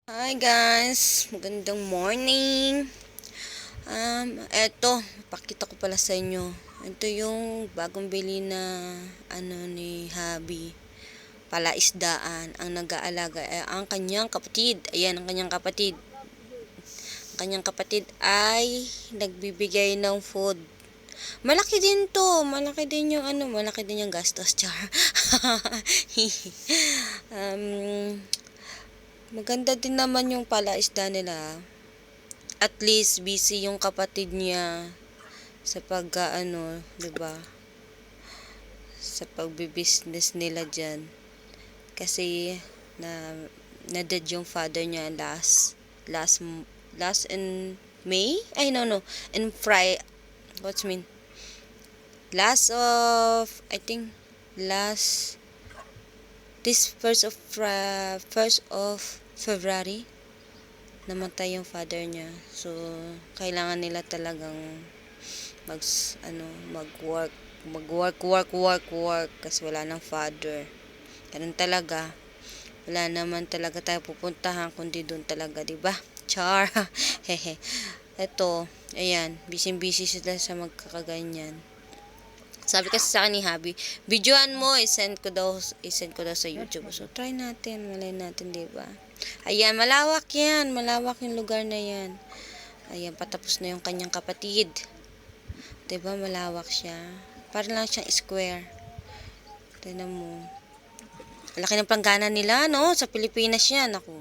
Hi guys, magandang morning. Eto, pakita ko pala sa inyo. Ito yung bagong bili na ni Habi. Palaisdaan ang nag-aalaga ang kanyang kapatid. Ayan ang kanyang kapatid. Ang kanyang kapatid ay nagbibigay ng food. Malaki din to, malaki din yung gastos, char. Maganda din naman yung palaisda nila. At least busy yung kapatid niya sa 'di ba? Sa pagbi-business nila diyan. Kasi na dead yung father niya last last in May. Ay no, in what's mean? Last of I think last this first of February namatay yung father niya. So kailangan nila talagang mag mag work kasi wala nang father. Ganun talaga. Wala naman talaga tayo pupuntahan kundi doon talaga, 'di ba? Char. Hehe. Ito, ayan, busy sila sa magkakaganyan. Sabi kasi sa akin ni Habi, videoan mo, i-send ko daw sa YouTube. So, try natin, malay natin, di ba? Ayan, malawak yung lugar na yan. Ayan, patapos na yung kanyang kapatid. Di ba, malawak siya. Para lang siyang square. Tignan mo. Laki ng planggana nila, no? Sa Pilipinas yan, ako.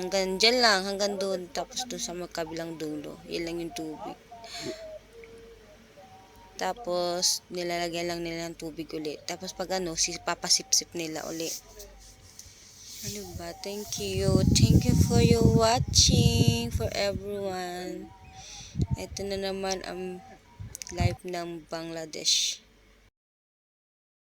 Hanggang dyan lang, hanggang doon. Tapos doon sa magkabilang dulo. Yan lang yung tubig. Tapos, nilalagyan lang nila ng tubig ulit. Tapos, pag papasip-sip nila ulit. Ano ba? Thank you. Thank you for your watching, for everyone. Ito na naman ang life ng Bangladesh.